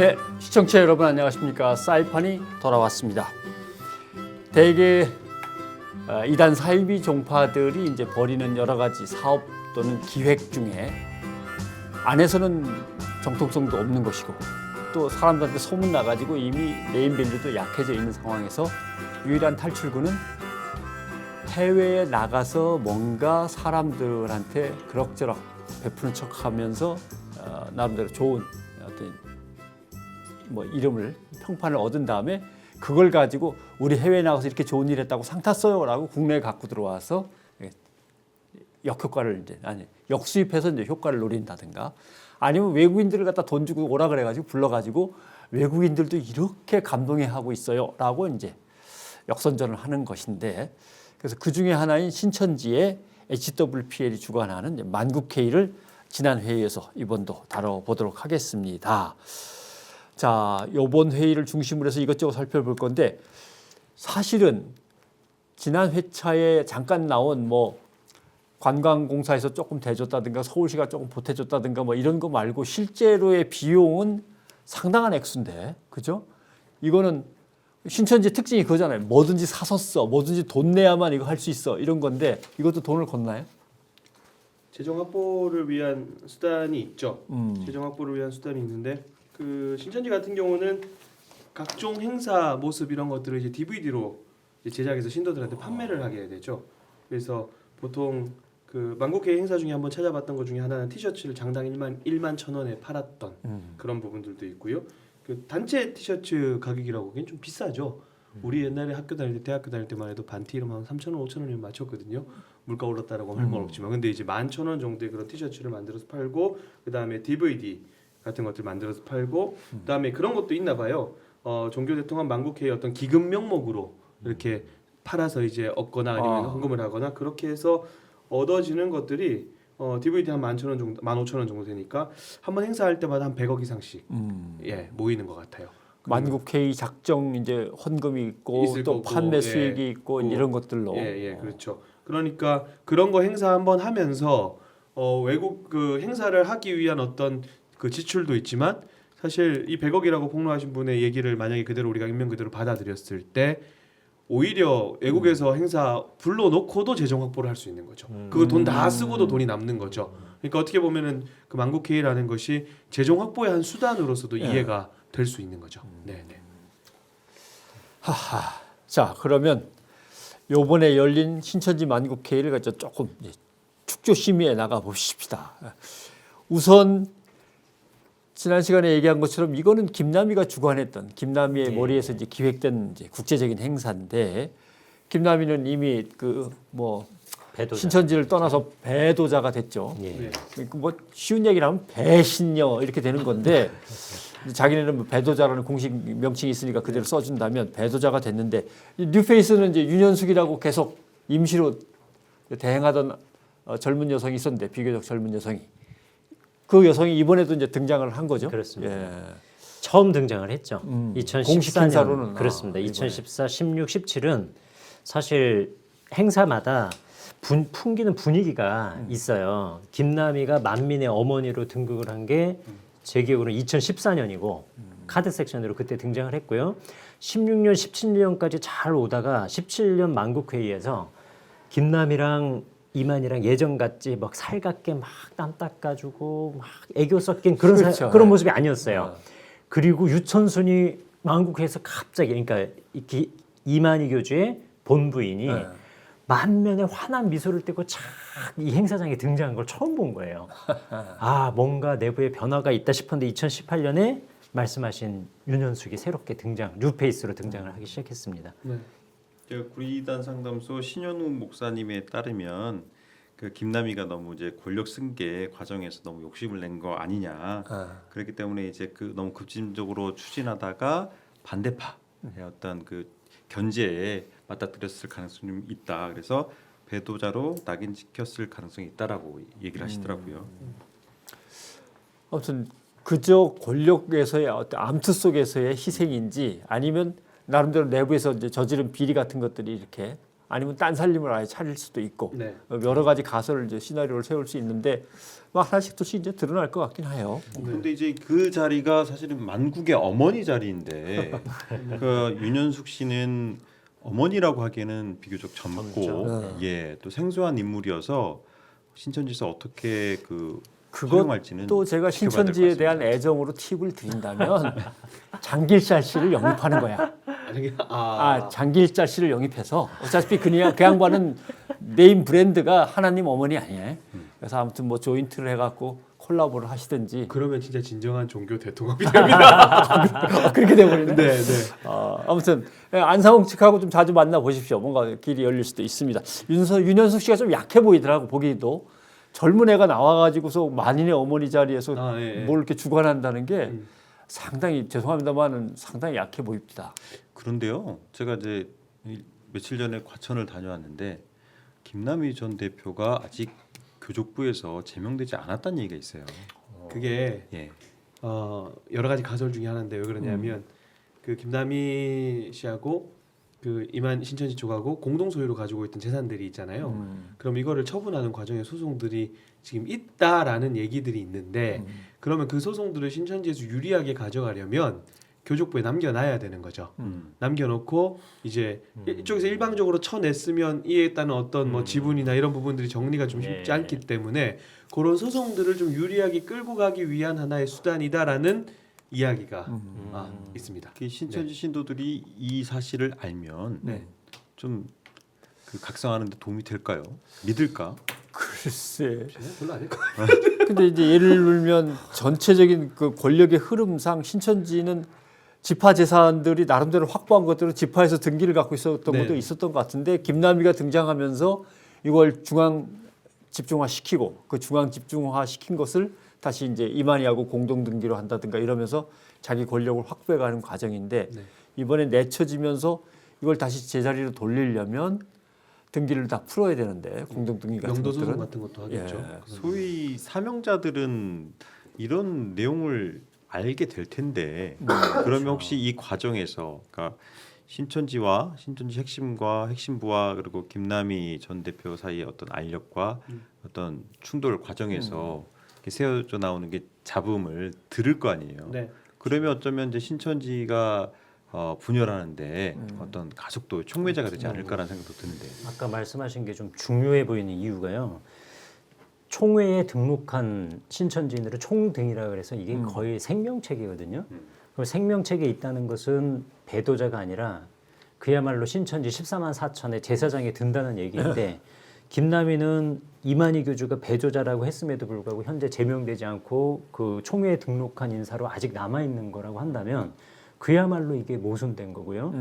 네, 시청자 여러분 안녕하십니까? 사이판이 돌아왔습니다. 대개 이단 사이비 종파들이 이제 벌이는 여러 가지 사업 또는 기획 중에 안에서는 정통성도 없는 것이고 또 사람들한테 소문 나가지고 이미 네임밸류도 약해져 있는 상황에서 유일한 탈출구는 해외에 나가서 뭔가 사람들한테 그럭저럭 베푸는 척하면서 나름대로 좋은 어떤 뭐 이름을 평판을 얻은 다음에 그걸 가지고 우리 해외에 나가서 이렇게 좋은 일 했다고 상 탔어요라고 국내에 갖고 들어와서 역효과를 이제 역수입해서 이제 효과를 노린다든가 아니면 외국인들을 갖다 돈 주고 오라 그래가지고 불러가지고 외국인들도 이렇게 감동해하고 있어요라고 이제 역선전을 하는 것인데 그래서 그 중에 하나인 신천지의 HWPL이 주관하는 만국회의를 지난 회의에서 이번도 다뤄보도록 하겠습니다. 자, 이번 회의를 중심으로 해서 이것저것 살펴볼 건데 사실은 지난 회차에 잠깐 나온 뭐 관광공사에서 조금 대줬다든가 서울시가 조금 보태줬다든가 뭐 이런 거 말고 실제로의 비용은 상당한 액수인데, 그죠? 이거는 신천지 특징이 그거잖아요. 뭐든지 사서 써, 뭐든지 돈 내야만 이거 할 수 있어 이런 건데 이것도 돈을 걷나요? 재정 확보를 위한 수단이 있죠. 재정 확보를 위한 수단이 있는데 그 신천지 같은 경우는 각종 행사 모습 이런 것들을 이제 DVD로 제작해서 신도들한테 판매를 하게 되죠. 그래서 보통 그 만국회의 행사 중에 한번 찾아봤던 것 중에 하나는 티셔츠를 장당 1만 1,000원에 팔았던 그런 부분들도 있고요. 그 단체 티셔츠 가격이라고 하기엔 좀 비싸죠. 우리 옛날에 학교 다닐 때 대학교 다닐 때만 해도 반티 이름 한 3,000원, 5,000원에 맞췄거든요. 물가 올랐다라고 할 말 없지만 근데 이제 11,000원 정도의 그런 티셔츠를 만들어서 팔고 그다음에 DVD 같은 것들 만들어서 팔고 그다음에 그런 것도 있나 봐요. 종교대통합 만국회의 어떤 기금 명목으로 이렇게 팔아서 이제 얻거나 아니면 헌금을 하거나 그렇게 해서 얻어지는 것들이 DVD 한 11,000원 정도, 15,000원 정도 되니까 한번 행사할 때마다 한 100억 이상씩 모이는 것 같아요. 만국회의 작정 이제 헌금이 있고 또 판매 수익이 있고 이런 것들로 그렇죠. 그러니까 그런 거 행사 한번 하면서 외국 그 행사를 하기 위한 어떤 그 지출도 있지만 사실 이 100억이라고 폭로하신 분의 얘기를 만약에 그대로 우리가 인명 그대로 받아들였을 때 오히려 외국에서 행사 불러놓고도 재정 확보를 할 수 있는 거죠. 그거 돈 다 쓰고도 돈이 남는 거죠. 그러니까 어떻게 보면은 그 만국회의라는 것이 재정 확보의 한 수단으로서도 이해가 될 수 있는 거죠. 네. 하하. 자, 그러면 요번에 열린 신천지 만국회의를 가지고 조금 축조 심의에 나가 보십시다. 우선 지난 시간에 얘기한 것처럼 이거는 김남희가 주관했던 김남희의 머리에서 이제 기획된 이제 국제적인 행사인데 김남희는 이미 그 뭐 신천지를 떠나서 배도자가 됐죠. 뭐 쉬운 얘기를 하면 배신녀 이렇게 되는 건데 자기네는 뭐 배도자라는 공식 명칭이 있으니까 그대로 써준다면 배도자가 됐는데 뉴페이스는 이제 윤현숙이라고 계속 임시로 대행하던 젊은 여성이 있었는데 비교적 젊은 여성이 그 여성이 이번에도 이제 등장을 한 거죠. 그렇습니다. 처음 등장을 했죠. 2014년 공식 행사로는 그렇습니다. 2014, 16, 17은 사실 행사마다 풍기는 분위기가 있어요. 김남희가 만민의 어머니로 등극을 한 게 제 기억으로는 2014년이고 카드 섹션으로 그때 등장을 했고요. 16년, 17년까지 잘 오다가 17년 만국회의에서 김남희랑 이만희랑 예전 같지 막 살갑게 막 땀 닦아주고 막 애교 섞인 그런 그렇죠. 그런 모습이 아니었어요. 그리고 유천순이 만국회의에서 갑자기 그러니까 이만희 교주의 본부인이 만면에 환한 미소를 띠고 착 이 행사장에 등장한 걸 처음 본 거예요. 아 뭔가 내부에 변화가 있다 싶었는데 2018년에 말씀하신 윤현숙이 새롭게 뉴페이스로 등장을 하기 시작했습니다. 구리이단 상담소 신현우 목사님에 따르면 그 김남희가 너무 이제 권력 승계 과정에서 너무 욕심을 낸 거 아니냐. 그렇기 때문에 이제 그 너무 급진적으로 추진하다가 반대파의 어떤 그 견제에 맞닥뜨렸을 가능성이 좀 있다. 그래서 배도자로 낙인찍혔을 가능성이 있다라고 얘기를 하시더라고요. 아무튼 그저 권력에서의 어떤 암투 속에서의 희생인지 아니면 나름대로 내부에서 이제 저지른 비리 같은 것들이 이렇게 아니면 딴 살림을 아예 차릴 수도 있고 네. 여러 가지 가설을 이제 시나리오를 세울 수 있는데 막 하나씩 둘씩 이제 드러날 것 같긴 해요. 근데 이제 그 자리가 사실은 만국의 어머니 자리인데 그 윤현숙 씨는 어머니라고 하기에는 비교적 젊고 젊죠. 예, 또 생소한 인물이어서 신천지에서 어떻게 그 그것 활용할지는 또 제가 지켜봐야 될것 신천지에 대한 같습니다. 애정으로 팁을 드린다면 장길자 씨를 영입하는 거야. 장길자 씨를 영입해서 어차피 그 양반은 네임 브랜드가 하나님 어머니 아니에요. 그래서 아무튼 뭐 조인트를 해갖고 콜라보를 하시든지 그러면 진짜 진정한 종교 대통합이 됩니다. 그렇게 돼버리네. 네, 네. 아무튼 안상홍 측하고 좀 자주 만나 보십시오. 뭔가 길이 열릴 수도 있습니다. 윤현숙 씨가 좀 약해 보이더라고 보기도. 젊은 애가 나와가지고서 만인의 어머니 자리에서 예. 뭘 이렇게 주관한다는 게 상당히 죄송합니다만은 상당히 약해 보입니다. 그런데요, 제가 이제 며칠 전에 과천을 다녀왔는데 김남희 전 대표가 아직 교족부에서 제명되지 않았다는 얘기가 있어요. 그게 예. 여러 가지 가설 중에 하나인데 왜 그러냐면 그 김남희 씨하고 그 이만 신천지 쪽하고 공동 소유로 가지고 있던 재산들이 있잖아요. 그럼 이거를 처분하는 과정에 소송들이 지금 있다라는 얘기들이 있는데 그러면 그 소송들을 신천지에서 유리하게 가져가려면 교족부에 남겨놔야 되는 거죠. 남겨놓고 이제 이쪽에서 일방적으로 쳐냈으면 이에 따른 어떤 뭐 지분이나 이런 부분들이 정리가 좀 쉽지 예. 않기 때문에 그런 소송들을 좀 유리하게 끌고 가기 위한 하나의 수단이다라는 이야기가 있습니다. 그 신천지 신도들이 이 사실을 알면 네. 좀 그 각성하는데 도움이 될까요? 믿을까? 글쎄. 별로 아닐 것 근데 이제 예를 들면 전체적인 그 권력의 흐름상 신천지는 지파 재산들이 나름대로 확보한 것들은 지파에서 등기를 갖고 있었던 네. 것도 있었던 것 같은데 김남희가 등장하면서 이걸 중앙 집중화 시키고 그 중앙 집중화 시킨 것을 다시 이제 이만희하고 공동 등기로 한다든가 이러면서 자기 권력을 확보해가는 과정인데 네. 이번에 내쳐지면서 이걸 다시 제자리로 돌리려면 등기를 다 풀어야 되는데 공동 등기 같은 명도 소송 것들은 같은 것도 하겠죠. 예. 소위 사명자들은 이런 내용을 알게 될 텐데 그러면 혹시 이 과정에서 그러니까 신천지와 신천지 핵심과 핵심부와 그리고 김남희 전 대표 사이의 어떤 알력과 어떤 충돌 과정에서 이렇게 세워져 나오는 게 잡음을 들을 거 아니에요. 네. 그러면 어쩌면 이제 신천지가 분열하는데 어떤 가속도 촉매자가 되지 않을까라는 생각도 드는데. 아까 말씀하신 게 좀 중요해 보이는 이유가요. 총회에 등록한 신천지인들은 총등이라 그래서 이게 거의 생명체계거든요. 그럼 생명체계에 있다는 것은 배도자가 아니라 그야말로 신천지 14만 4천의 제사장에 든다는 얘기인데 김남희는 이만희 교주가 배조자라고 했음에도 불구하고 현재 제명되지 않고 그 총회에 등록한 인사로 아직 남아 있는 거라고 한다면 그야말로 이게 모순된 거고요.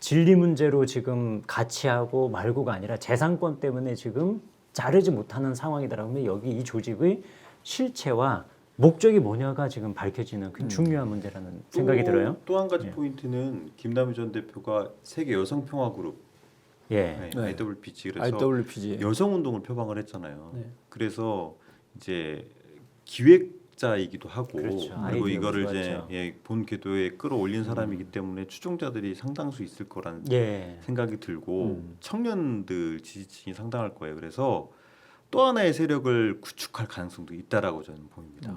진리 문제로 지금 같이 하고 말고가 아니라 재산권 때문에 지금 자르지 못하는 상황이더라면 여기 이 조직의 실체와 목적이 뭐냐가 지금 밝혀지는 그 중요한 문제라는 생각이 들어요. 또 한 가지 예. 포인트는 김남희 전 대표가 세계 여성평화그룹 예. 네, IWPG 그래서 IWPG 여성 운동을 표방을 했잖아요. 네. 그래서 이제 기획자이기도 하고 그렇죠. 그리고 아이디어가 이거를 좋았죠. 이제 본 궤도에 끌어올린 사람이기 때문에 추종자들이 상당수 있을 거라는 예. 생각이 들고 청년들 지지층이 상당할 거예요. 그래서 또 하나의 세력을 구축할 가능성도 있다라고 저는 보입니다.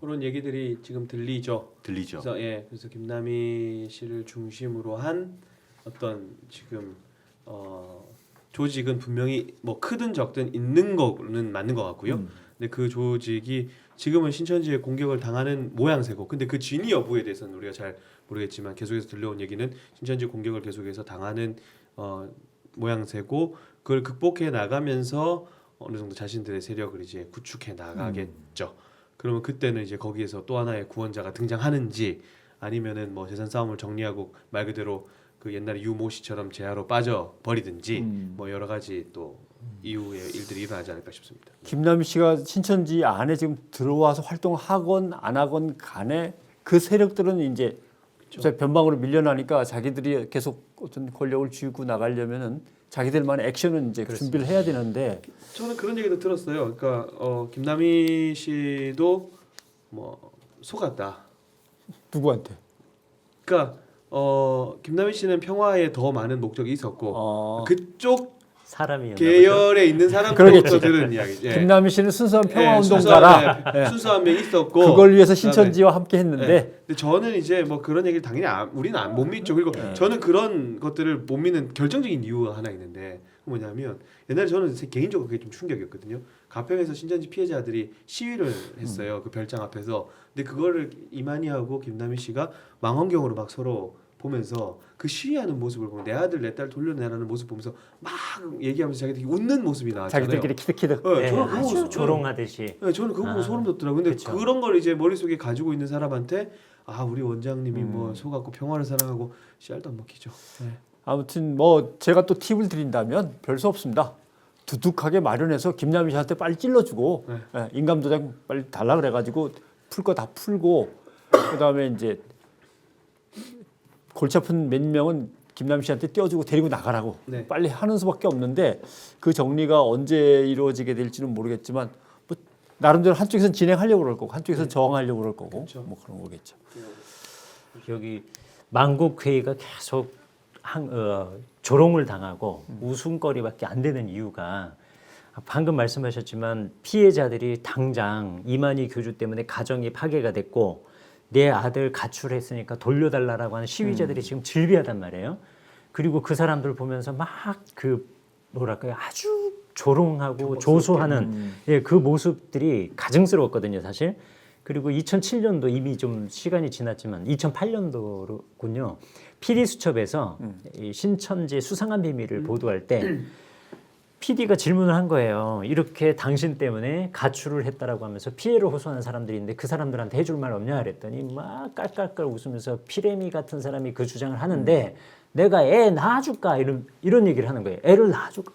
그런 얘기들이 지금 들리죠. 들리죠? 그래서 김남희 씨를 중심으로 한 어떤 지금 조직은 분명히 뭐 크든 적든 있는 거는 맞는 것 같고요. 근데 그 조직이 지금은 신천지에 공격을 당하는 모양새고, 근데 그 진위 여부에 대해서는 우리가 잘 모르겠지만 계속해서 들려온 얘기는 신천지 공격을 계속해서 당하는 모양새고, 그걸 극복해 나가면서 어느 정도 자신들의 세력을 이제 구축해 나가겠죠. 그러면 그때는 이제 거기에서 또 하나의 구원자가 등장하는지 아니면은 뭐 재산 싸움을 정리하고 말 그대로 그 옛날에 유모 씨처럼 제하로 빠져 버리든지 뭐 여러 가지 또 이후의 일들이 일어나지 않을까 싶습니다. 김남희 씨가 신천지 안에 지금 들어와서 활동하건 안 하건 간에 그 세력들은 이제 변방으로 밀려나니까 자기들이 계속 어떤 권력을 쥐고 나가려면은 자기들만의 액션은 이제 준비를 해야 되는데 저는 그런 얘기도 들었어요. 그러니까 김남희 씨도 뭐 속았다. 누구한테? 그러니까 김남희 씨는 평화에 더 많은 목적이 있었고 그쪽 사람이었나 계열에 있는 사람들로부터 들은 이야기. 예. 김남희 씨는 순수한 예, 평화운동가라. 순수한, 순수한 명이 있었고 그걸 위해서 그다음에 신천지와 함께 했는데 네. 근데 저는 이제 뭐 그런 얘기를 당연히 우리는 못 믿죠. 그리고 저는 그런 것들을 못 믿는 결정적인 이유가 하나 있는데 뭐냐면 옛날에 저는 개인적으로 그게 좀 충격이었거든요. 가평에서 신천지 피해자들이 시위를 했어요. 그 별장 앞에서. 근데 그거를 이만희하고 김남희 씨가 망원경으로 막 서로 보면서 그 시위하는 모습을 보면 내 아들 내 딸 돌려내라는 모습 보면서 막 얘기하면서 자기들이 웃는 모습이 나왔잖아요. 자기들끼리 키득키득. 네, 네, 저는 그거 아주 보고 조롱하듯이. 네, 저는 그거 보고 소름 돋더라고요. 근데 그쵸. 그런 걸 이제 머릿속에 가지고 있는 사람한테 우리 원장님이 뭐 속았고 평화를 사랑하고 씨알도 안 먹히죠. 네. 아무튼 뭐 제가 또 팁을 드린다면 별 수 없습니다. 두둑하게 마련해서 김남희 씨한테 빨리 찔러주고 예, 인감도장 빨리 달라 그래가지고 풀 거 다 풀고 그다음에 이제 골치 아픈 몇 명은 김남희 씨한테 떼어주고 데리고 나가라고 네. 빨리 하는 수밖에 없는데 그 정리가 언제 이루어지게 될지는 모르겠지만 뭐 나름대로 한쪽에서는 진행하려고 그럴 거고 한쪽에서는 저항하려고 그럴 거고 그렇죠. 뭐 그런 거겠죠. 여기 만국회의가 계속 조롱을 당하고 웃음거리밖에 안 되는 이유가 방금 말씀하셨지만 피해자들이 당장 이만희 교주 때문에 가정이 파괴가 됐고 내 아들 가출했으니까 돌려달라고 하는 시위자들이 지금 즐비하단 말이에요. 그리고 그 사람들 보면서 막 그 뭐랄까요 아주 조롱하고 조소하는 예, 그 모습들이 가증스러웠거든요, 사실. 그리고 2007년도 이미 좀 시간이 지났지만 2008년도군요. PD수첩에서 이 신천지 수상한 비밀을 보도할 때 PD가 질문을 한 거예요. 이렇게 당신 때문에 가출을 했다라고 하면서 피해를 호소하는 사람들인데 그 사람들한테 해줄 말 없냐 그랬더니 막 깔깔깔 웃으면서 피레미 같은 사람이 그 주장을 하는데 내가 애 낳아줄까 이런 얘기를 하는 거예요. 애를 낳아줄까.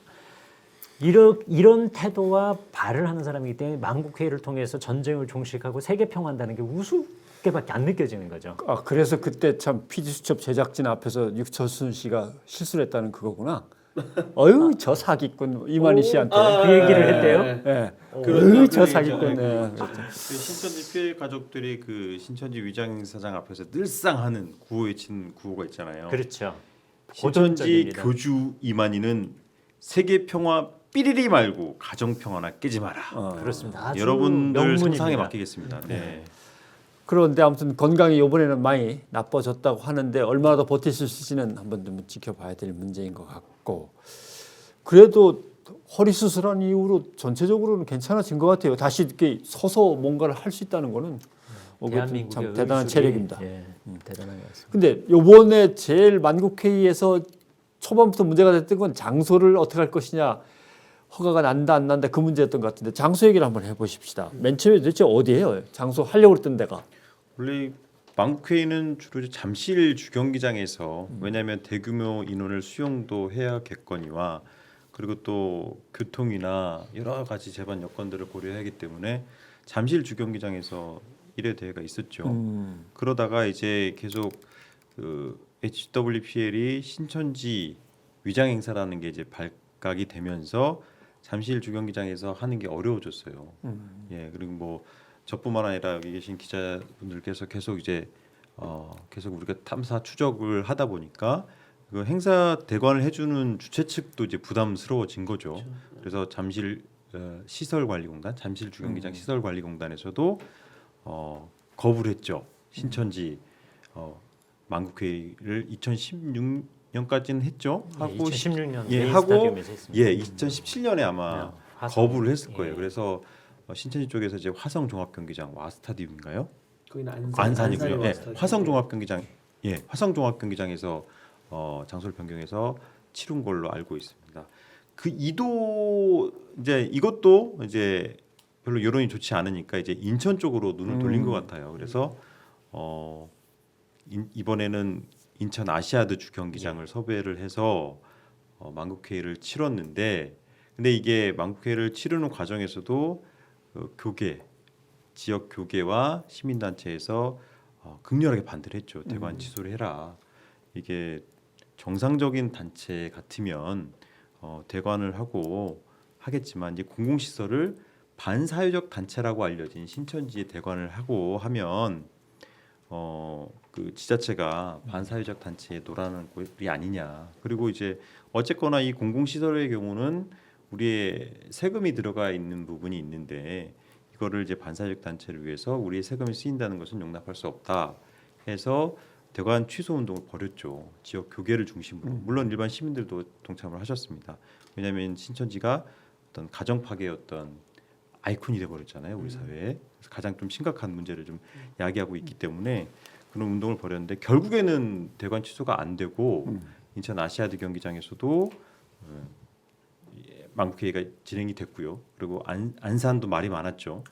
이런 태도와 발을 하는 사람이기 때문에 만국회의를 통해서 전쟁을 종식하고 세계 평화한다는 게 우습게밖에 안 느껴지는 거죠. 그래서 그때 참 PD수첩 제작진 앞에서 육철순 씨가 실수를 했다는 그거구나. 어유 저 사기꾼 이만희 씨한테 그 얘기를 했대요. 예. 그런 어유 저 얘기 사기꾼. 있잖아요. 예. 그 신천지 피해 가족들이 그 신천지 위장사장 앞에서 늘상 하는 구호 외친 구호가 있잖아요. 그렇죠. 신천지 고전적입니다. 교주 이만희는 세계 평화 삐리리 말고 가정 평화나 깨지 마라. 그렇습니다. 아주 여러분들 명문입니다. 상상에 맡기겠습니다. 네. 그런데 아무튼 건강이 이번에는 많이 나빠졌다고 하는데 얼마나 더 버틸 수 있을지는 한번 좀 지켜봐야 될 문제인 것 같고 그래도 허리 수술한 이후로 전체적으로는 괜찮아진 것 같아요. 다시 이렇게 서서 뭔가를 할 수 있다는 거는 대한민국의 참 대단한 의술이, 체력입니다. 예, 대단한 것 같습니다. 근데 요번에 제일 만국회의에서 초반부터 문제가 됐던 건 장소를 어떻게 할 것이냐 허가가 난다 안 난다 그 문제였던 것 같은데 장소 얘기를 한번 해보십시다. 맨 처음에 도대체 어디예요? 장소 하려고 했던 데가. 원래 만국회의는 주로 이제 잠실 주경기장에서 왜냐하면 대규모 인원을 수용도 해야겠거니와 그리고 또 교통이나 여러 가지 제반 여건들을 고려하기 때문에 잠실 주경기장에서 1회 대회가 있었죠. 그러다가 이제 계속 그 HWPL이 신천지 위장 행사라는 게 이제 발각이 되면서 잠실 주경기장에서 하는 게 어려워졌어요. 예, 그리고 뭐 저뿐만 아니라 여기 계신 기자분들께서 계속 이제 계속 우리가 탐사 추적을 하다 보니까 그 행사 대관을 해주는 주최 측도 이제 부담스러워진 거죠. 그렇죠. 그래서 잠실 시설관리공단, 잠실 주경기장 시설관리공단에서도 거부를 했죠. 신천지 만국회의를 2016년까지는 했죠. 하고 2016년 예, 메인 하고 스타디움에서 했습니다. 예, 2017년에 아마 거부를 했을 거예요. 그래서 신천지 쪽에서 이제 화성 종합경기장 와스타디움인가요? 거기는 안산이고요. 예, 스타디움. 화성 종합경기장 예, 화성 종합경기장에서 장소를 변경해서 치른 걸로 알고 있습니다. 그 이도 이제 이것도 이제 별로 여론이 좋지 않으니까 이제 인천 쪽으로 눈을 돌린 것 같아요. 그래서 이번에는 인천 아시아드 주경기장을 섭외를 해서 만국회의를 치렀는데, 근데 이게 만국회의를 치르는 과정에서도 교계, 지역 교계와 시민단체에서 극렬하게 반대를 했죠. 대관 취소를 해라. 이게 정상적인 단체 같으면 대관을 하고 하겠지만 이제 공공시설을 반사회적 단체라고 알려진 신천지에 대관을 하고 하면 그 지자체가 반사회적 단체에 놀아나는 꼴이 아니냐. 그리고 이제 어쨌거나 이 공공시설의 경우는 우리의 세금이 들어가 있는 부분이 있는데 이거를 이제 반사회적 단체를 위해서 우리의 세금이 쓰인다는 것은 용납할 수 없다 해서 대관 취소 운동을 벌였죠. 지역 교계를 중심으로. 물론 일반 시민들도 동참을 하셨습니다. 왜냐하면 신천지가 어떤 가정 파괴의 어떤 아이콘이 돼버렸잖아요, 우리 사회에. 그래서 가장 좀 심각한 문제를 좀 야기하고 있기 때문에 그런 운동을 벌였는데 결국에는 대관 취소가 안 되고 인천 아시아드 경기장에서도 망국회의가 진행이 됐고요. 그리고 안산도 말이 많았죠.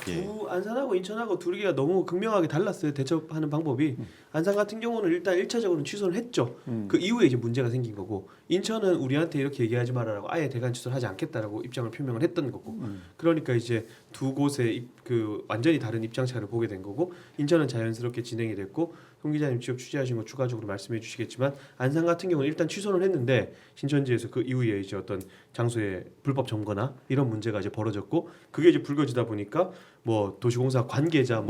예. 안산하고 인천하고 두 개가 너무 극명하게 달랐어요. 대처하는 방법이. 안산 같은 경우는 일단 1차적으로는 취소를 했죠. 그 이후에 이제 문제가 생긴 거고, 인천은 우리한테 이렇게 얘기하지 말아라고 아예 대관 취소를 하지 않겠다라고 입장을 표명을 했던 거고. 그러니까 이제 두 곳의 그 완전히 다른 입장차를 보게 된 거고, 인천은 자연스럽게 진행이 됐고, 송 기자님 지역 취재하신 거 추가적으로 말씀해 주시겠지만 안산 같은 경우는 일단 취소를 했는데 신천지에서 그 이후에 이제 어떤 장소의 불법 점거나 이런 문제가 이제 벌어졌고, 그게 이제 불거지다 보니까 뭐 도시공사 관계자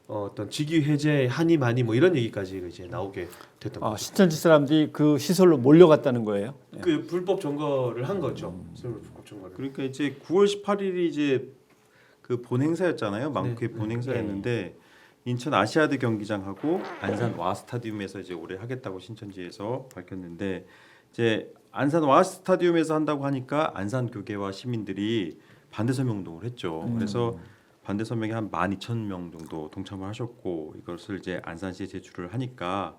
어떤 직위 해제 하니 마니 뭐 이런 얘기까지 이제 나오게 됐던 거죠. 신천지 사람들이 그 시설로 몰려갔다는 거예요. 그 불법 점거를 한 거죠. 불법 점거를. 그러니까 이제 9월 18일이 이제 그 본행사였잖아요. 망국회 본행사였는데 인천 아시아드 경기장하고 안산 와 스타디움에서 이제 올해 하겠다고 신천지에서 밝혔는데 이제 안산 와 스타디움에서 한다고 하니까 안산 교계와 시민들이 반대 서명 운동을 했죠. 그래서 반대 서명이 한 12,000명 정도 동참을 하셨고 이것을 이제 안산시에 제출을 하니까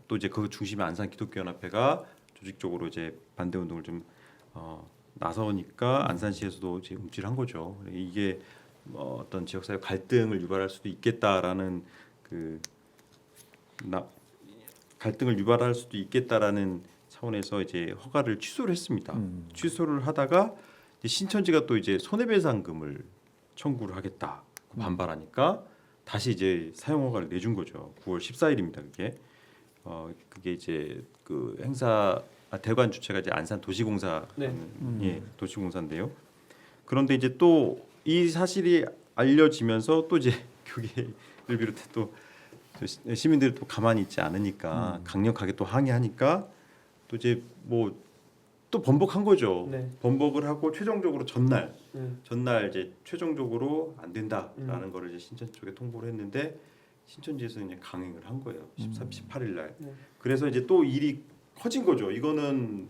또 이제 그 중심에 안산 기독교연합회가 조직적으로 이제 반대 운동을 좀 나서니까 안산시에서도 이제 움찔한 거죠. 이게 어떤 지역사회 갈등을 유발할 수도 있겠다라는 갈등을 유발할 수도 있겠다라는 차원에서 이제 허가를 취소를 했습니다. 취소를 하다가 이제 신천지가 또 이제 손해배상금을 청구를 하겠다 반발하니까 다시 이제 사용 허가를 내준 거죠. 9월 14일입니다. 그게 이제 그 행사 대관 주체가 이제 안산 도시공사 예, 도시공사인데요. 그런데 이제 또 이 사실이 알려지면서 또 이제 교계를 비롯해 또 시민들이 또 가만히 있지 않으니까 강력하게 또 항의하니까 또 이제 뭐 또 번복한 거죠. 번복을 하고 최종적으로 전날 이제 최종적으로 안 된다라는 거를 이제 신천 쪽에 통보를 했는데 신천지에서 그냥 강행을 한 거예요. 18일 날. 그래서 이제 또 일이 커진 거죠. 이거는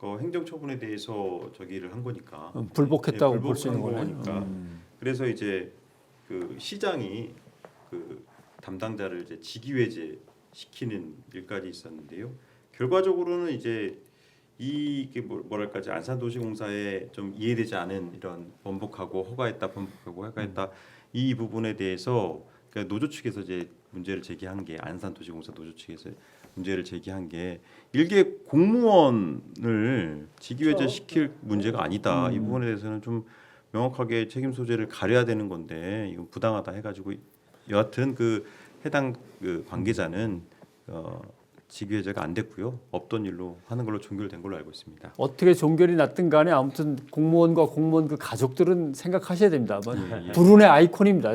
행정처분에 대해서 저기를 한 거니까 불복했다고 볼 수 있는 거니까. 그래서 이제 그 시장이 그 담당자를 이제 직위해제 시키는 일까지 있었는데요. 결과적으로는 이제 이게 뭐랄까 이제 안산도시공사에 좀 이해되지 않은 이런 번복하고 허가했다 이 부분에 대해서 그러니까 노조 측에서 이제 문제를 제기한 게 안산도시공사 노조 측에서 문제를 제기한 게 일개 공무원을 직위해제 시킬 문제가 아니다. 이 부분에 대해서는 좀 명확하게 책임 소재를 가려야 되는 건데 이건 부당하다 해가지고 여하튼 그 해당 그 관계자는 직위해제가 안 됐고요. 없던 일로 하는 걸로 종결된 걸로 알고 있습니다. 어떻게 종결이 났든 간에 아무튼 공무원과 공무원 그 가족들은 생각하셔야 됩니다. 불운의 아이콘입니다.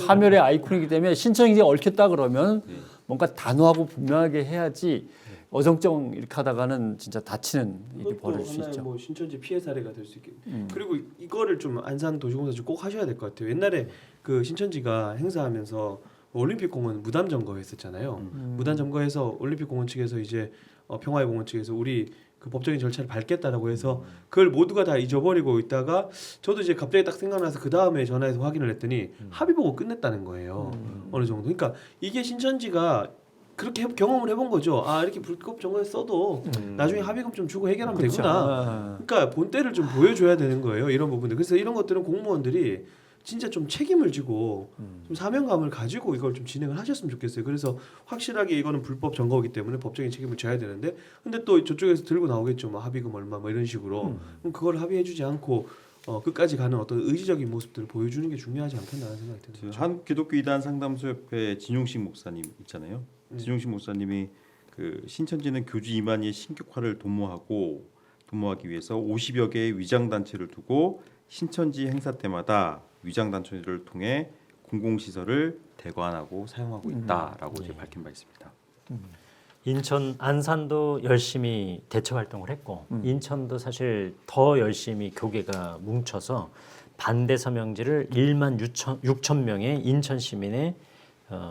파멸의 아이콘이기 때문에 신청이 얽혔다 그러면 뭔가 단호하고 분명하게 해야지 어정쩡 이렇게 하다가는 진짜 다치는 일이 벌어질 수 있죠. 뭐 신천지 피해 사례가 될 수 있게. 그리고 이거를 좀 안산 도시공사 좀 꼭 하셔야 될 것 같아요. 옛날에 그 신천지가 행사하면서 올림픽공원 무단 점거했었잖아요. 무단 점거해서 올림픽공원 측에서 이제 평화의 공원 측에서 우리 그 법적인 절차를 밟겠다라고 해서 그걸 모두가 다 잊어버리고 있다가 저도 이제 갑자기 딱 생각나서 그 다음에 전화해서 확인을 했더니 합의 보고 끝냈다는 거예요. 어느 정도. 그러니까 이게 신천지가 그렇게 경험을 해본 거죠. 아 이렇게 불법 점거했어도 나중에 합의금 좀 주고 해결하면 그렇죠. 되구나. 그러니까 본때를 좀 보여줘야 되는 거예요. 이런 부분들. 그래서 이런 것들은 공무원들이 진짜 좀 책임을 지고 좀 사명감을 가지고 이걸 좀 진행을 하셨으면 좋겠어요. 그래서 확실하게 이거는 불법 점거이기 때문에 법적인 책임을 져야 되는데, 근데 또 저쪽에서 들고 나오겠죠. 뭐 합의금 얼마 뭐 이런 식으로. 그럼 그걸 합의해주지 않고 끝까지 가는 어떤 의지적인 모습들을 보여주는 게 중요하지 않겠나라는 생각이 듭니다. 한 기독교 이단 상담소협회 진용식 목사님 있잖아요. 진용식 목사님이 그 신천지는 교주 이만희의 신격화를 도모하기 위해서 50여 개의 위장 단체를 두고 신천지 행사 때마다 위장 단체를 통해 공공시설을 대관하고 사용하고 있다라고 이제 밝힌 바 있습니다. 인천 안산도 열심히 대처 활동을 했고 인천도 사실 더 열심히 교계가 뭉쳐서 반대 서명지를 1만 6천 명의 인천 시민의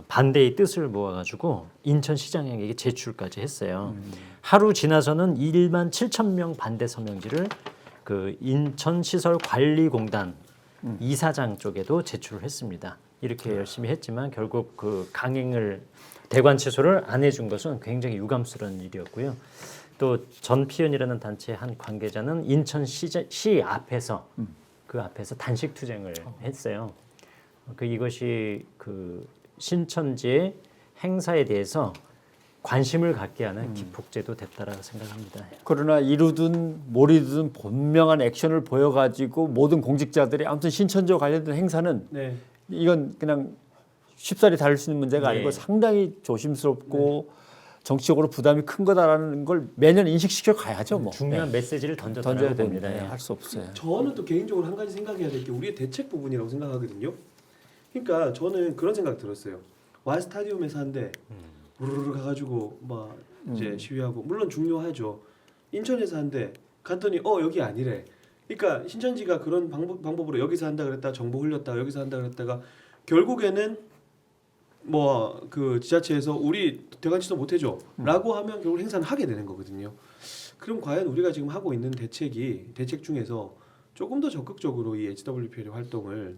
반대의 뜻을 모아가지고 인천시장에게 제출까지 했어요. 하루 지나서는 1만 7천 명 반대 서명지를 그 인천시설관리공단 이사장 쪽에도 제출을 했습니다. 이렇게 열심히 했지만 결국 그 강행을 대관 취소를 안 해준 것은 굉장히 유감스러운 일이었고요. 또 전피연이라는 단체의 한 관계자는 인천시 앞에서 그 앞에서 단식 투쟁을 했어요. 이것이 그 신천지의 행사에 대해서 관심을 갖게 하는 기폭제도 됐다라고 생각합니다. 그러나 이루든 모르든 분명한 액션을 보여가지고 모든 공직자들이 아무튼 신천지와 관련된 행사는 네. 이건 그냥 쉽사리 다룰 수 있는 문제가 아니고 네. 상당히 조심스럽고 정치적으로 부담이 큰 거다라는 걸 매년 인식시켜 가야죠. 뭐. 중요한 네. 메시지를 던져야 던져야 됩니다. 됩니다. 할 수 없어요. 저는 또 개인적으로 한 가지 생각해야 될 게 우리의 대책 부분이라고 생각하거든요. 그러니까 저는 그런 생각 들었어요. 와 스타디움에서 한데 우르르 가가지고 막 이제 시위하고 물론 중요하죠. 인천에서 한데 갔더니 여기 아니래. 그러니까 신천지가 그런 방법으로 여기서 한다 그랬다 정보 흘렸다 여기서 한다 그랬다가 결국에는 뭐 그 지자체에서 우리 대관 취소 못 해줘라고 하면 결국 행사는 하게 되는 거거든요. 그럼 과연 우리가 지금 하고 있는 대책 중에서 조금 더 적극적으로 이 HWPL의 활동을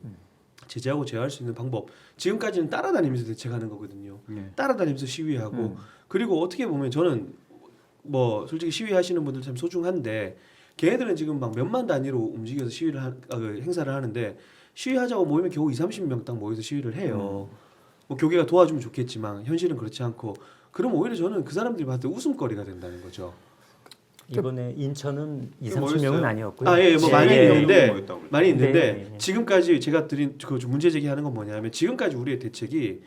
제재하고 제어할 수 있는 방법 지금까지는 따라다니면서 대책하는 거거든요. 따라다니면서 시위하고 그리고 어떻게 보면 저는 뭐 솔직히 시위하시는 분들 참 소중한데 걔네들은 지금 막 몇만 단위로 움직여서 행사를 하는데 시위하자고 모이면 겨우 20-30명 딱 모여서 시위를 해요. 뭐 교계가 도와주면 좋겠지만 현실은 그렇지 않고 그럼 오히려 저는 그 사람들이 봤을 때 웃음거리가 된다는 거죠. 이번에 인천은 2, 뭐 30명은 있어요? 아니었고요. 뭐 많이 예, 있는데 모였다고 그랬죠. 많이 있는데 네. 지금까지 제가 드린 그 문제 제기하는 건 뭐냐면 지금까지 우리의 대책이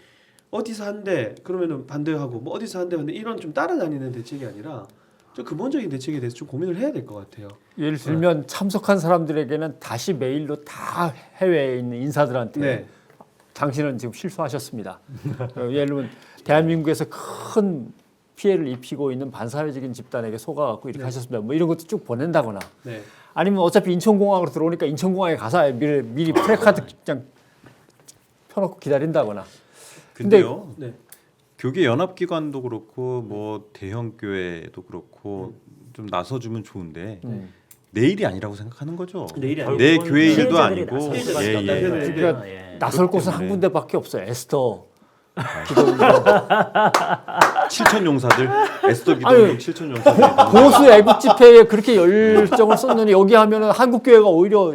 어디서 한대 그러면은 반대하고 뭐 어디서 한대 이런 좀 따라다니는 대책이 아니라 좀 근본적인 대책에 대해서 좀 고민을 해야 될 것 같아요. 예를 들면 참석한 사람들에게는 다시 메일로 다 해외에 있는 인사들한테 네. 당신은 지금 실수하셨습니다. 예를 들면 대한민국에서 큰 피해를 입히고 있는 반사회적인 집단에게 속아갖고 이렇게 하셨습니다. 뭐 이런 것도 쭉 보낸다거나 네. 아니면 어차피 인천공항으로 들어오니까 인천공항에 가서 미리 프레카드 그냥 펴놓고 기다린다거나. 근데요. 네. 교계 연합기관도 그렇고 뭐 대형 교회도 그렇고 좀 나서주면 좋은데 내일이 아니라고 생각하는 거죠. 내일이 아니고 내 교회일도 피해자들이 아니고 나서서 예, 예. 나서야 그러니까 예. 나설 곳은 한 때문에. 군데밖에 없어요. 에스더 7천 용사들 에스더 아유. 기도교 7천 용사들 보수 애국 집회에 그렇게 열정을 썼느니 여기 하면은 한국 교회가 오히려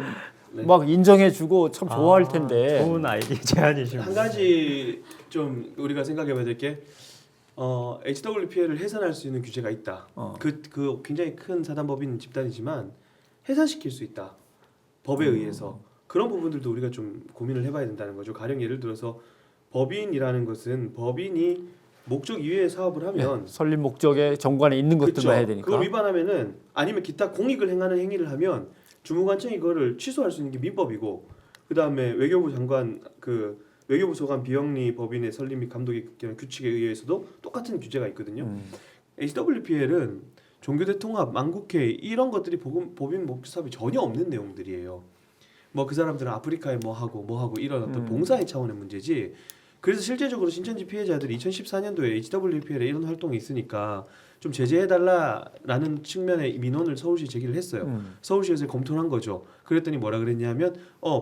막 인정해주고 참 좋아할 텐데. 좋은 아이디 제안이십니다. 한 가지 좀 우리가 생각해봐야 될 게 HWPL을 해산할 수 있는 규제가 있다. 그 굉장히 큰 사단법인 집단이지만 해산시킬 수 있다. 법에 의해서 그런 부분들도 우리가 좀 고민을 해봐야 된다는 거죠. 가령 예를 들어서 법인이라는 것은 법인이 목적 이외의 사업을 하면 설립 목적에 정관에 있는 것들만 그쵸. 해야 되니까. 그걸 위반하면은 아니면 기타 공익을 행하는 행위를 하면 주무관청이 그거를 취소할 수 있는 게 민법이고 그 다음에 외교부 장관 그 외교부 소관 비영리 법인의 설립 및 감독의 규칙에 의해서도 똑같은 규제가 있거든요. HWPL은 종교대통합, 만국회 이런 것들이 법인 목적 사업이 전혀 없는 내용들이에요. 뭐 그 사람들은 아프리카에 뭐 하고 이런 어떤 봉사의 차원의 문제지. 그래서 실제적으로 신천지 피해자들이 2014년도에 HWPL에 이런 활동이 있으니까 좀 제재해달라라는 측면의 민원을 서울시에 제기를 했어요. 서울시에서 검토를 한 거죠. 그랬더니 뭐라 그랬냐면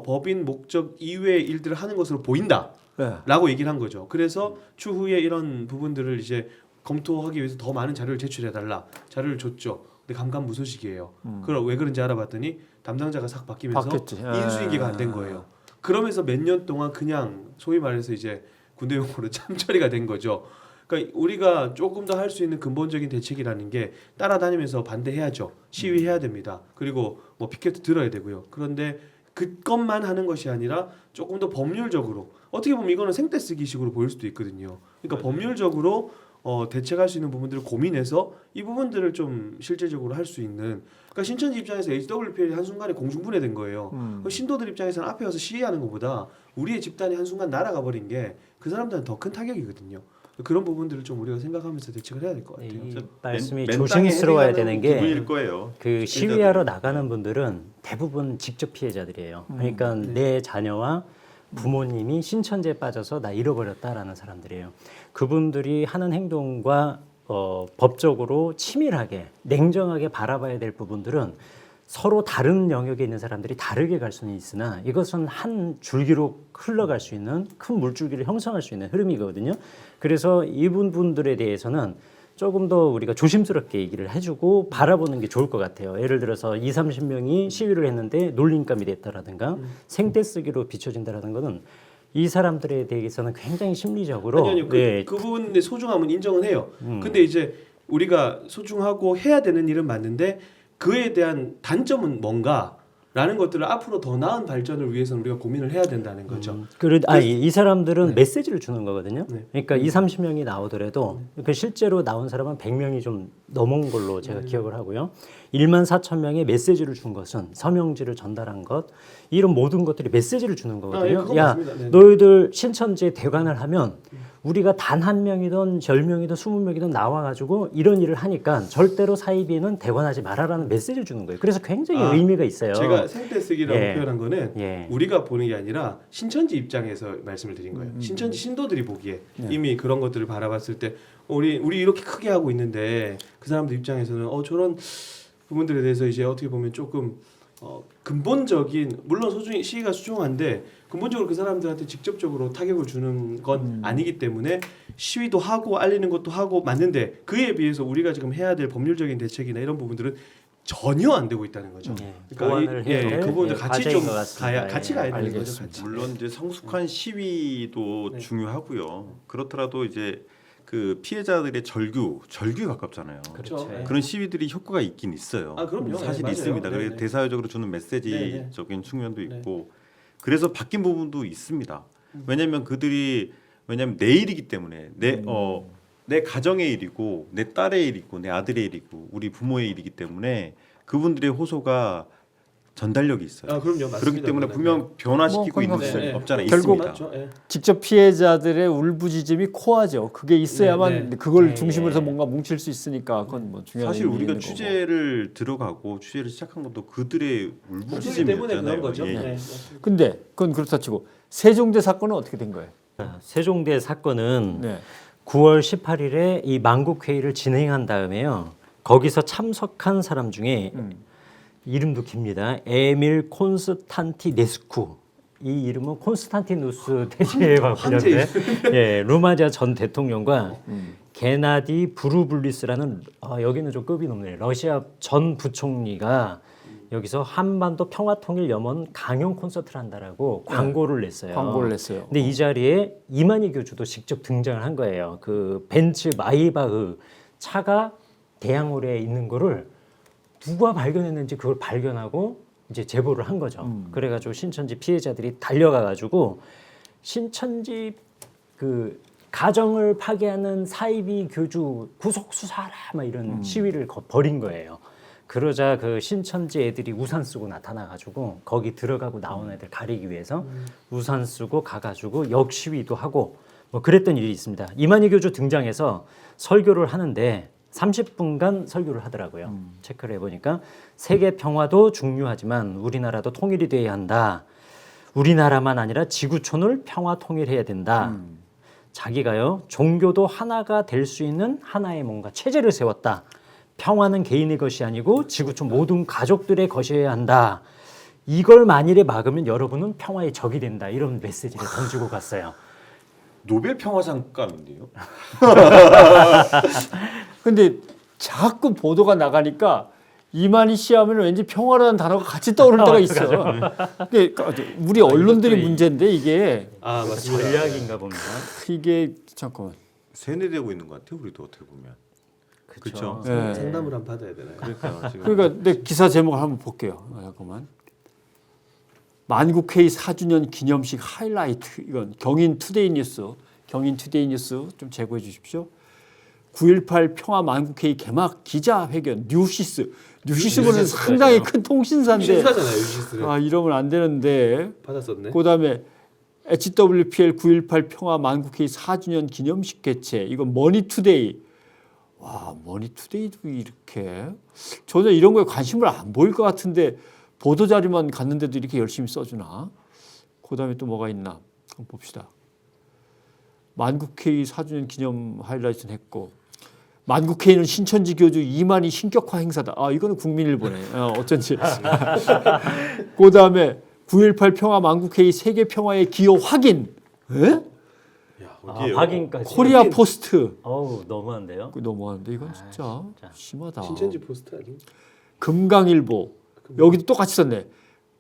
법인 목적 이외의 일들을 하는 것으로 보인다라고 얘기를 한 거죠. 그래서 추후에 이런 부분들을 이제 검토하기 위해서 더 많은 자료를 제출해달라 자료를 줬죠. 근데 감감무소식이에요. 그럼 왜 그런지 알아봤더니 담당자가 싹 바뀌면서 바뀌었지. 인수인계가 안 된 거예요. 그러면서 몇 년 동안 그냥 소위 말해서 이제 군대 용어로 참처리가 된 거죠. 그러니까 우리가 조금 더 할 수 있는 근본적인 대책이라는 게 따라다니면서 반대해야죠. 시위해야 됩니다. 그리고 뭐 피켓도 들어야 되고요. 그런데 그것만 하는 것이 아니라 조금 더 법률적으로 어떻게 보면 이거는 생떼 쓰기식으로 보일 수도 있거든요. 그러니까 법률적으로 대책할 수 있는 부분들을 고민해서 이 부분들을 좀 실제적으로 할 수 있는. 그러니까 신천지 입장에서 HWPL이 한순간에 공중분해된 거예요. 그 신도들 입장에서는 앞에 가서 시위하는 것보다 우리의 집단이 한순간 날아가 버린 게 그 사람들은 더 큰 타격이거든요. 그런 부분들을 좀 우리가 생각하면서 대책을 해야 될 것 같아요. 이 말씀이 맨 조심스러워야 땅에 되는 부분일 게 거예요. 그 시위하러 나가는 분들은 대부분 직접 피해자들이에요. 그러니까 내 자녀와 부모님이 신천지에 빠져서 나 잃어버렸다라는 사람들이에요. 그분들이 하는 행동과 법적으로 치밀하게 냉정하게 바라봐야 될 부분들은 서로 다른 영역에 있는 사람들이 다르게 갈 수는 있으나 이것은 한 줄기로 흘러갈 수 있는 큰 물줄기를 형성할 수 있는 흐름이거든요. 그래서 이분들에 대해서는 조금 더 우리가 조심스럽게 얘기를 해주고 바라보는 게 좋을 것 같아요. 예를 들어서 20-30명이 시위를 했는데 놀림감이 됐다라든가 생떼 쓰기로 비춰진다라는 거는 이 사람들에 대해서는 굉장히 심리적으로 아니요. 그 부분의 소중함은 인정은 해요. 근데 이제 우리가 소중하고 해야 되는 일은 맞는데 그에 대한 단점은 뭔가라는 것들을 앞으로 더 나은 발전을 위해서는 우리가 고민을 해야 된다는 거죠. 이 사람들은 메시지를 주는 거거든요. 네. 그러니까 20-30명이 나오더라도 그 실제로 나온 사람은 100명이 좀 넘은 걸로 제가 기억을 하고요. 14,000명의 메시지를 준 것은 서명지를 전달한 것 이런 모든 것들이 메시지를 주는 거거든요. 그건 야, 맞습니다. 네. 너희들 신천지에 대관을 하면 우리가 단 1명이든 10명이든 20명이든 나와가지고 이런 일을 하니까 절대로 사이비는 대관하지 말아라는 메시지를 주는 거예요. 그래서 굉장히 의미가 있어요. 제가 생떼 쓰기라고 예. 표현한 거는 예. 우리가 보는 게 아니라 신천지 입장에서 말씀을 드린 거예요. 신천지 신도들이 보기에 이미 그런 것들을 바라봤을 때 우리 이렇게 크게 하고 있는데 그 사람들 입장에서는 저런 부분들에 대해서 이제 어떻게 보면 조금 근본적인 물론 시위가 수중한데 근본적으로 그 사람들한테 직접적으로 타격을 주는 건 아니기 때문에 시위도 하고 알리는 것도 하고 맞는데 그에 비해서 우리가 지금 해야 될 법률적인 대책이나 이런 부분들은 전혀 안 되고 있다는 거죠. 보완을 해야 될 그 부분들 같이 과제인 좀 것 같습니다. 같이 가야 되는 거죠. 알겠습니다. 같이. 물론 이제 성숙한 시위도 네. 중요하고요. 그렇더라도 이제 그 피해자들의 절규에 가깝잖아요. 그렇죠. 네. 그런 시위들이 효과가 있긴 있어요. 그럼요. 사실 네, 있습니다. 맞아요. 그래서 네, 네. 대사회적으로 주는 메시지적인 측면도 있고 그래서 바뀐 부분도 있습니다. 왜냐하면 그들이 내 일이기 때문에 내 가정의 일이고 내 딸의 일이고 내 아들의 일이고 우리 부모의 일이기 때문에 그분들의 호소가 전달력이 있어요. 그럼요. 맞습니다. 그렇기 때문에 그거는. 분명 변화시키고 뭐 있는 그건 게 네. 없잖아요. 결국 있습니다. 맞죠. 예. 직접 피해자들의 울부짖음이 코어죠. 그게 있어야만 네, 네. 그걸 네, 중심으로 해서 네. 뭔가 뭉칠 수 있으니까 그건 뭐 중요한 사실 우리가 의미가 있는 거고. 취재를 들어가고 취재를 시작한 것도 그들의 그렇기 때문에 울부짖음이었잖아요. 그런 거죠. 예. 네. 맞습니다. 근데 그건 그렇다 치고 세종대 사건은 어떻게 된 거예요? 세종대 사건은 네. 9월 18일에 이 만국회의를 진행한 다음에요. 거기서 참석한 사람 중에 이름도 깁니다. 에밀 콘스탄티네스쿠. 이 이름은 콘스탄티누스 대제와 관련된 루마니아 전 대통령과 게나디 브루블리스라는 여기는 좀 급이 높네요. 러시아 전 부총리가 여기서 한반도 평화통일염원 강연 콘서트를 한다라고 광고를 냈어요. 광고를 냈어요. 근데 이 자리에 이만희 교주도 직접 등장을 한 거예요. 그 벤츠 마이바흐 차가 대양홀에 있는 거를 누가 발견했는지 그걸 발견하고 이제 제보를 한 거죠. 그래가지고 신천지 피해자들이 달려가가지고 신천지 그 가정을 파괴하는 사이비 교주 구속 수사하라 막 이런 시위를 벌인 거예요. 그러자 그 신천지 애들이 우산 쓰고 나타나가지고 거기 들어가고 나온 애들 가리기 위해서 우산 쓰고 가가지고 역시위도 하고 뭐 그랬던 일이 있습니다. 이만희 교주 등장해서 설교를 하는데 30분간 설교를 하더라고요. 체크를 해보니까 세계 평화도 중요하지만 우리나라도 통일이 돼야 한다. 우리나라만 아니라 지구촌을 평화 통일해야 된다. 자기가요 종교도 하나가 될 수 있는 하나의 뭔가 체제를 세웠다. 평화는 개인의 것이 아니고 지구촌 모든 가족들의 것이어야 한다. 이걸 만일에 막으면 여러분은 평화의 적이 된다. 이런 메시지를 던지고 갔어요. 노벨 평화상감인데요. 근데 자꾸 보도가 나가니까 이만희 씨 하면 왠지 평화라는 단어가 같이 떠오를 때가 있어. 근데 우리 언론들이 문제인데 이게 맞습니다. 전략인가 봅니다. 이게 잠깐만. 세뇌되고 있는 것 같아요. 우리도 어떻게 보면. 그렇죠. 네. 상담을 한번 받아야 되나요? 그러니까요. 지금 그러니까 내 기사 제목을 한번 볼게요. 잠깐만. 만국회의 4주년 기념식 하이라이트 이건 경인 투데이 뉴스 좀 제고해 주십시오. 9.18 평화 만국회의 개막 기자회견 뉴시스. 뉴시스는 뉴시스까지요? 상당히 큰 통신사인데 신사잖아요, 유시스는. 아 이러면 안 되는데. 받았었네. 그다음에 HWPL 9.18 평화 만국회의 4주년 기념식 개최. 이건 머니투데이. 와 머니투데이도 이렇게 전혀 이런 거에 관심을 안 보일 것 같은데 보도 자료만 갔는데도 이렇게 열심히 써주나. 그다음에 또 뭐가 있나 한번 봅시다. 만국회의 4주년 기념 하이라이트는 했고 만국회의는 신천지 교주 이만희 신격화 행사다. 아 이거는 국민일보네. 어쩐지. 그다음에 9.18 평화 만국회의 세계 평화의 기여 확인. 에? 야, 아, 어디예요? 확인까지. 코리아 포스트. 어우 너무한데요. 그거 너무하는데 이건 진짜 진짜. 심하다. 신천지 포스트 아니? 금강일보. 여기도 똑같이 썼네.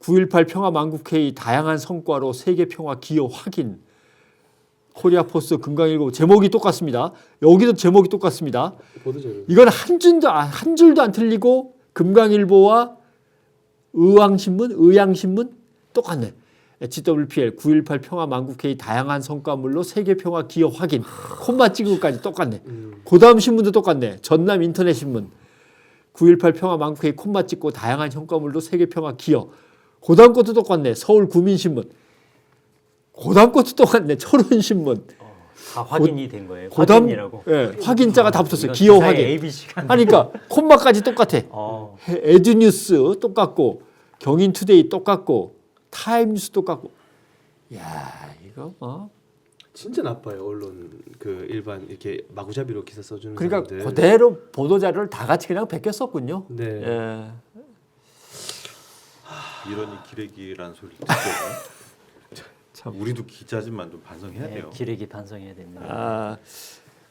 9.18 평화 만국회의 다양한 성과로 세계 평화 기여 확인. 코리아 포스트 금강일보 제목이 똑같습니다. 여기도 제목이 똑같습니다. 보도 자료. 이건 한 줄도 안 틀리고 금강일보와 의양신문 똑같네. HWPL 9.18 평화 만국회의 다양한 성과물로 세계 평화 기여 확인. 콤마 찍은 것까지 똑같네. 그다음 신문도 똑같네. 전남 인터넷신문 9.18 평화 만국회의 콤마 찍고 다양한 성과물로 세계 평화 기여. 그다음 것도 똑같네. 서울 구민신문. 그다음 것도 똑같네. 철원신문. 다 확인이 된 거예요. 그다음 확인이라고. 예, 확인자가 다 붙었어요. 이건 기여 기사의 확인. ABC가 하니까 콤마까지 똑같아. 어. 에듀뉴스 똑같고 경인투데이 똑같고 타임뉴스 똑같고. 야 이거 뭐 진짜 나빠요 언론 그 일반 이렇게 마구잡이로 기사 써주는 그러니까 사람들. 그대로 보도 자료를 다 같이 그냥 베꼈었군요. 네. 예. 이러니 기레기란 소리 듣죠. 참. 우리도 기자지만 좀 반성해야 돼요. 기레기 반성해야 됩니다. 아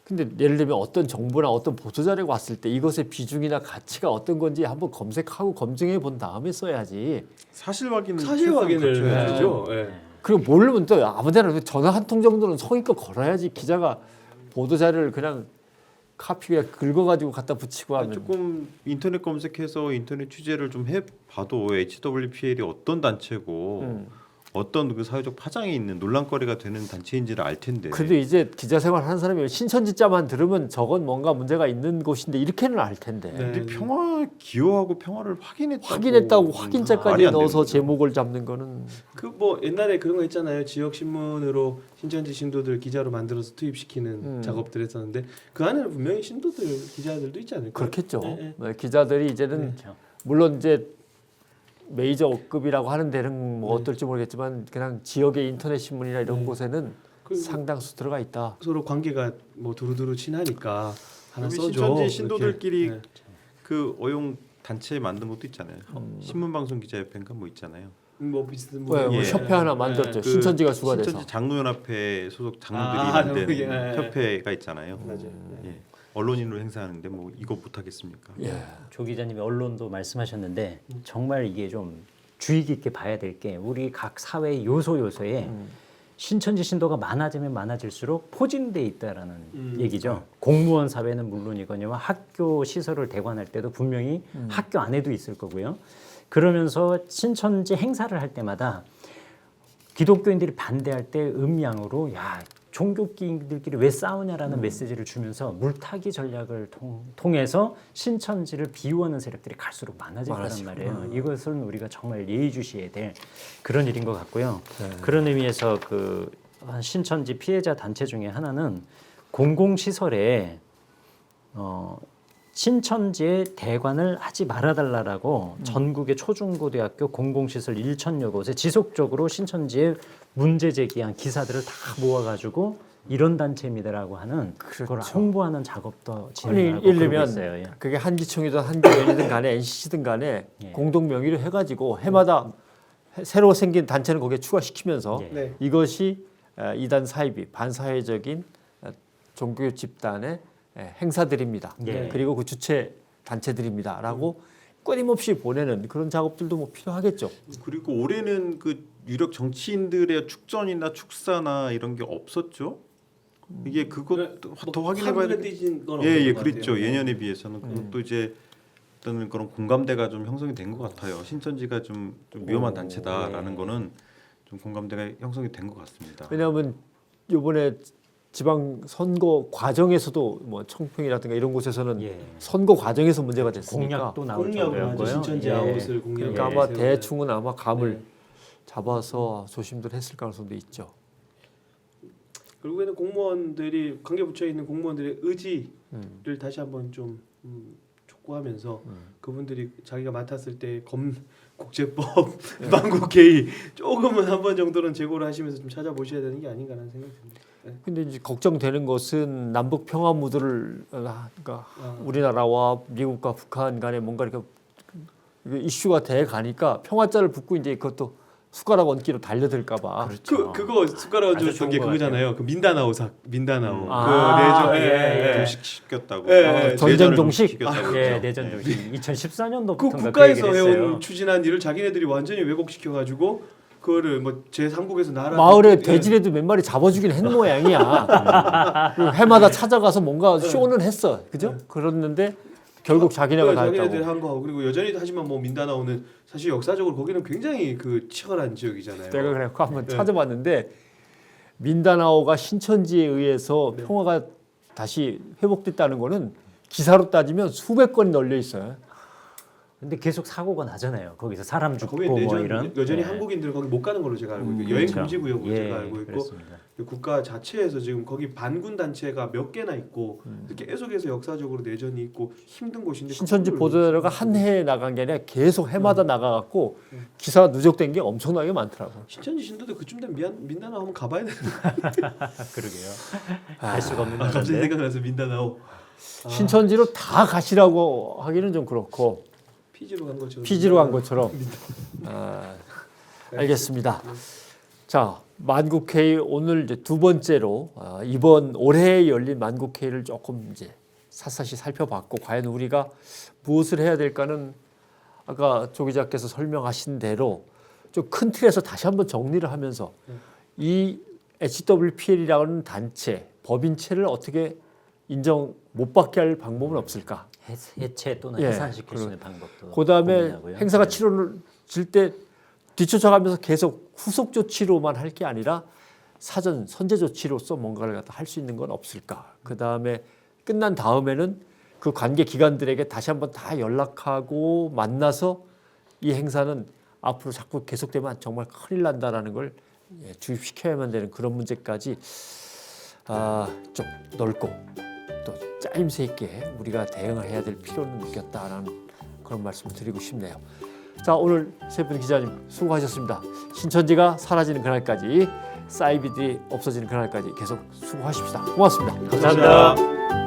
근데 예를 들면 어떤 정보나 어떤 보도 자료가 왔을 때 이것의 비중이나 가치가 어떤 건지 한번 검색하고 검증해 본 다음에 써야지. 사실 확인은 사실 최소한 확인을 거쳐야죠. 해야죠. 예. 그리고 모르면 또 아무데나 전화 한 통 정도는 성의껏 걸어야지. 기자가 보도 자료를 그냥 카피 그냥 긁어가지고 갖다 붙이고 하면 조금 인터넷 검색해서 인터넷 취재를 좀 해봐도 HWPL이 어떤 단체고 어떤 그 사회적 파장이 있는 논란거리가 되는 단체인지를 알 텐데. 그래도 이제 기자 생활 하는 사람이 신천지자만 들으면 저건 뭔가 문제가 있는 곳인데 이렇게는 알 텐데. 네. 근데 평화 기여하고 평화를 확인했다고 확인자까지 말이 안 되는 넣어서 거죠. 제목을 잡는 거는 그 뭐 옛날에 그런 거 있잖아요. 지역 신문으로 신천지 신도들 기자로 만들어서 투입시키는 작업들 했었는데 그 안에는 분명히 신도들 기자들도 있지 않을까요? 그렇겠죠. 네, 네, 기자들이 이제는 그렇죠. 물론 이제 메이저급이라고 하는 데는 뭐 네. 어떨지 모르겠지만 그냥 지역의 인터넷 신문이나 이런 네. 곳에는 그리고 상당수 들어가 있다. 서로 관계가 뭐 두루두루 친하니까 하나 여기 써줘. 신천지 이렇게. 신도들끼리 네. 그 어용 단체 만든 것도 있잖아요. 신문방송 기자협회인가 뭐 있잖아요. 뭐 비슷한 네, 뭐 뭐 예. 협회 하나 만들었죠. 그 신천지가 수가 돼서. 신천지 장로연합회 소속 장로들이 아, 만든 장로들이, 예. 협회가 있잖아요. 맞아요. 예. 언론인으로 행사하는데 뭐 이거 못 하겠습니까? 예. 조 기자님이 언론도 말씀하셨는데 정말 이게 좀 주의 깊게 봐야 될 게 우리 각 사회 요소에 신천지 신도가 많아지면 많아질수록 포진돼 있다라는 얘기죠. 공무원 사회는 물론이거니와 학교 시설을 대관할 때도 분명히 학교 안에도 있을 거고요. 그러면서 신천지 행사를 할 때마다 기독교인들이 반대할 때 음양으로 야 종교끼리들끼리 왜 싸우냐라는 메시지를 주면서 물타기 전략을 통해서 신천지를 비유하는 세력들이 갈수록 많아질 거란 말이에요. 이것은 우리가 정말 예의주시해야 될 그런 일인 것 같고요. 그런 의미에서 그 신천지 피해자 단체 중에 하나는 공공시설에 신천지의 대관을 하지 말아달라고 전국의 초중고등학교 공공시설 1,000여 곳에 지속적으로 신천지에 문제 제기한 기사들을 다 모아가지고 이런 단체입니다라고 하는 그걸 홍보하는 작업도 진행하고 그러고 일리면 있어요. 예. 그게 한지총이든 한교연이든 간에 NCC든 간에 예. 공동 명의로 해가지고 해마다 새로 생긴 단체는 거기에 추가시키면서 예. 네. 이것이 이단 사이비 반사회적인 종교 집단의 행사들입니다. 예. 그리고 그 주체 단체들입니다라고 끊임없이 보내는 그런 작업들도 뭐 필요하겠죠. 그리고 올해는 그 유력 정치인들의 축전이나 축사나 이런 게 없었죠. 이게 그것도 더 확인해봐야 돼. 띄진 건 예, 없는 것 그랬죠. 같아요. 예년에 비해서는 그것도 이제 어떤 그런 공감대가 좀 형성이 된 것 같아요. 신천지가 좀 위험한 단체다라는 거는 좀 공감대가 형성이 된 것 같습니다. 왜냐하면 이번에 지방 선거 과정에서도 뭐 청평이라든가 이런 곳에서는 예. 선거 과정에서 문제가 됐으니까 공약도 나올 공약을 하죠. 정도였고요. 신천지 아웃을 공약. 그러니까 아마 세우는. 대충은 아마 감을 네. 잡아서 조심들 했을 가능성도 있죠. 결국에는 공무원들이 관계 부처에 있는 공무원들의 의지를 다시 한번 좀 촉구하면서 그분들이 자기가 맡았을 때 국제법, 만국회의 조금은 한 번 정도는 제고를 하시면서 좀 찾아보셔야 되는 게 아닌가라는 생각이 듭니다. 네. 근데 이제 걱정되는 것은 남북 평화 무드를 그러니까 우리나라와 미국과 북한 간에 뭔가 이렇게 이슈가 돼 가니까 평화자를 붙고 이제 그것도 숟가락 얹기로 달려들까봐. 그렇죠. 그거 숟가락 아주 얹었던 좋은 게 것 그거잖아요. 그 민다나오. 아, 그 내조. 예. 동식시켰다고. 예, 전쟁 동식? 시켰다고. 예, 내전 동식 2014년도부터 그 국가에서 해온 추진한 일을 자기네들이 완전히 왜곡시켜가지고 그거를 뭐 제3국에서 나라 마을에 돼지라도 몇 마리 잡아주긴 했 모양이야. 그 해마다 찾아가서 뭔가 쇼는 했어, 그죠? 그랬는데 결국 자기네가 다 자기네들이 했다고. 한 거하고 그리고 여전히 하지만 뭐 민다나오는 사실 역사적으로 거기는 굉장히 그 치열한 지역이잖아요. 내가 그래갖고 한번 네. 찾아봤는데 민다나오가 신천지에 의해서 네. 평화가 다시 회복됐다는 거는 기사로 따지면 수백 건이 널려 있어요. 근데 계속 사고가 나잖아요. 거기서 사람 죽고 거기 뭐 내전 이런. 여전히 예. 한국인들은 거기 못 가는 걸로 제가 알고 있고 여행 그렇죠. 금지 구역으로 예, 제가 알고 있고 그렇습니다. 국가 자체에서 지금 거기 반군 단체가 몇 개나 있고 계속해서 역사적으로 내전이 있고 힘든 곳인데 신천지 그거를 보도자료가 한 해에 나간 게 아니라 계속 해마다 나가갖고 기사 누적된 게 엄청나게 많더라고. 신천지 신도들 그쯤 되면 민다나오 한번 가봐야 되는 그러게요. 알 수가 없는 갑자기 건데. 생각나서 민다나오 신천지로 다 가시라고 하기는 좀 그렇고 피지로 간 것처럼 피지로 간 것처럼. 아, 알겠습니다. 자, 만국회의 오늘 이제 두 번째로 이번 올해 열린 만국회의를 조금 이제 샅샅이 살펴봤고 과연 우리가 무엇을 해야 될까는 아까 조 기자께서 설명하신 대로 좀 큰 틀에서 다시 한번 정리를 하면서 이 HWPL이라는 단체 법인체를 어떻게 인정 못 받게 할 방법은 없을까? 해체 또는 예, 해산시킬 수 있는 방법도. 그다음에 고민하고요. 행사가 네. 치러질 때 뒤쫓아가면서 계속 후속 조치로만 할 게 아니라 사전 선제 조치로서 뭔가를 갖다 할 수 있는 건 없을까? 그다음에 끝난 다음에는 그 관계 기관들에게 다시 한번 다 연락하고 만나서 이 행사는 앞으로 자꾸 계속되면 정말 큰일 난다라는 걸 주입시켜야만 되는 그런 문제까지 좀 넓고 또 짜임새 있게 우리가 대응을 해야 될 필요는 느꼈다라는 그런 말씀을 드리고 싶네요. 자, 오늘 세 분 기자님 수고하셨습니다. 신천지가 사라지는 그날까지 사이비들이 없어지는 그날까지 계속 수고하십시다. 고맙습니다. 감사합니다.